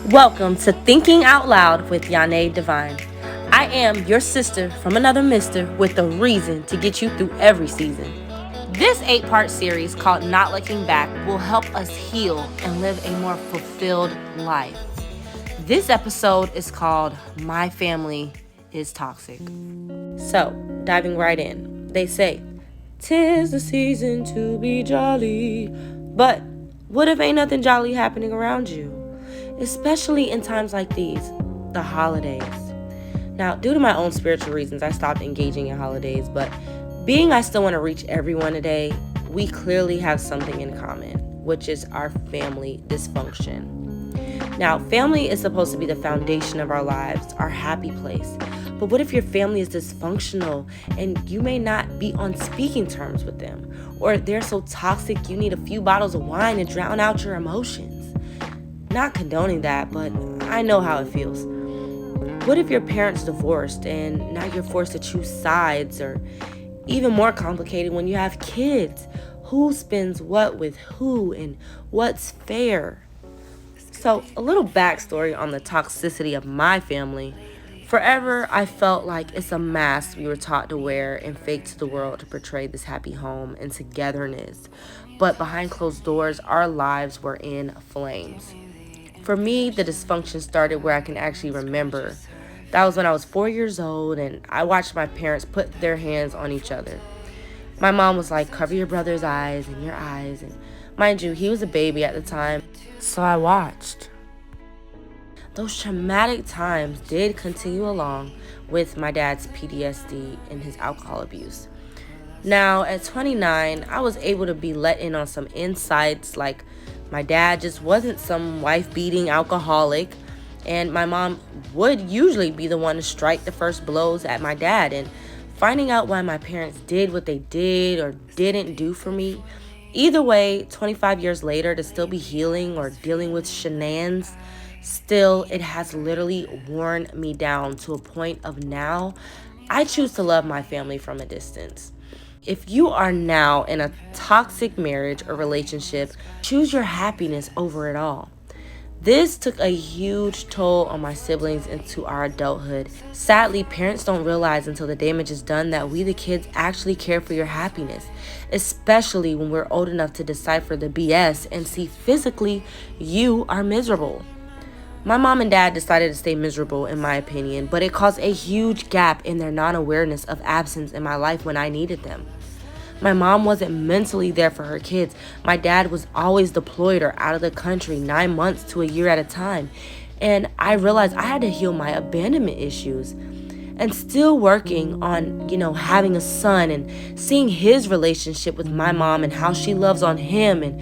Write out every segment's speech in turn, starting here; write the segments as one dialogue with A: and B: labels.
A: Welcome to Thinking Out Loud with YahNay Divine. I am your sister from another mister with a reason to get you through every season. This 8-part series called Not Looking Back will help us heal and live a more fulfilled life. This episode is called My Family is Toxic. So, diving right in, they say, "'Tis the season to be jolly." But what if ain't nothing jolly happening around you? Especially in times like these, the holidays. Now, due to my own spiritual reasons, I stopped engaging in holidays, but being I still want to reach everyone today, we clearly have something in common, which is our family dysfunction. Now, family is supposed to be the foundation of our lives, our happy place. But what if your family is dysfunctional and you may not be on speaking terms with them? Or they're so toxic you need a few bottles of wine to drown out your emotions? Not condoning that, but I know how it feels. What if your parents divorced and now you're forced to choose sides, or even more complicated when you have kids? Who spends what with who and what's fair? So, a little backstory on the toxicity of my family. Forever, I felt like it's a mask we were taught to wear and fake to the world to portray this happy home and togetherness. But behind closed doors, our lives were in flames. For me, the dysfunction started where I can actually remember. That was when I was 4 years old and I watched my parents put their hands on each other. My mom was like, "Cover your brother's eyes and your eyes." And mind you, he was a baby at the time, so I watched. Those traumatic times did continue along with my dad's PTSD and his alcohol abuse. Now, at 29, I was able to be let in on some insights, like my dad just wasn't some wife-beating alcoholic, and my mom would usually be the one to strike the first blows at my dad. And finding out why my parents did what they did or didn't do for me, either way, 25 years later, to still be healing or dealing with shenanigans, still, it has literally worn me down to a point of now, I choose to love my family from a distance. If you are now in a toxic marriage or relationship, choose your happiness over it all. This took a huge toll on my siblings into our adulthood. Sadly, parents don't realize until the damage is done that we, the kids, actually care for your happiness, especially when we're old enough to decipher the BS and see physically you are miserable. My mom and dad decided to stay miserable, in my opinion, but it caused a huge gap in their non-awareness of absence in my life when I needed them. My mom wasn't mentally there for her kids. My dad was always deployed or out of the country 9 months to a year at a time. And I realized I had to heal my abandonment issues. And still working on, having a son and seeing his relationship with my mom and how she loves on him. And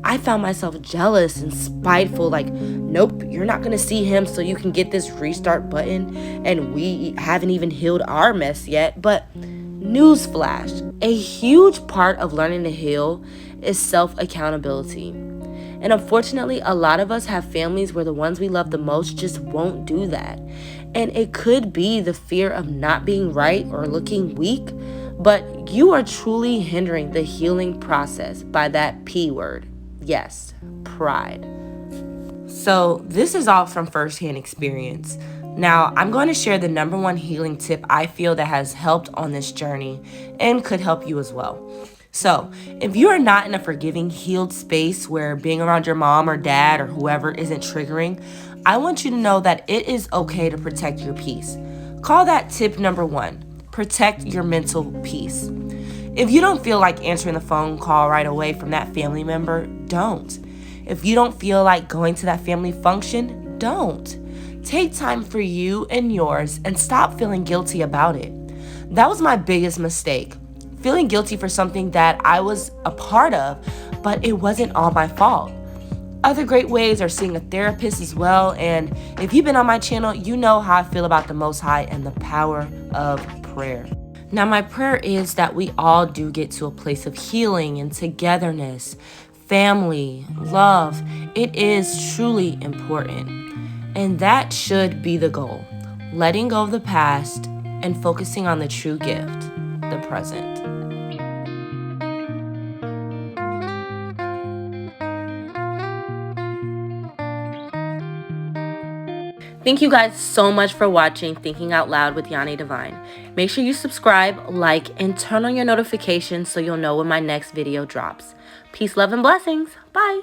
A: I found myself jealous and spiteful, like, "Nope, you're not gonna see him so you can get this restart button, and we haven't even healed our mess yet." But newsflash, a huge part of learning to heal is self-accountability. And unfortunately, a lot of us have families where the ones we love the most just won't do that. And it could be the fear of not being right or looking weak, but you are truly hindering the healing process by that P word. Yes, pride. So this is all from firsthand experience. Now, I'm going to share the number one healing tip I feel that has helped on this journey and could help you as well. So, if you are not in a forgiving, healed space where being around your mom or dad or whoever isn't triggering, I want you to know that it is okay to protect your peace. Call that tip number one: protect your mental peace. If you don't feel like answering the phone call right away from that family member, don't. If you don't feel like going to that family function, don't. Take time for you and yours and stop feeling guilty about it. That was my biggest mistake. Feeling guilty for something that I was a part of, but it wasn't all my fault. Other great ways are seeing a therapist as well. And if you've been on my channel, you know how I feel about the Most High and the power of prayer. Now, my prayer is that we all do get to a place of healing and togetherness, family, love. It is truly important. And that should be the goal. Letting go of the past and focusing on the true gift, the present. Thank you guys so much for watching Thinking Out Loud with YahNay Divine. Make sure you subscribe, like, and turn on your notifications so you'll know when my next video drops. Peace, love, and blessings. Bye.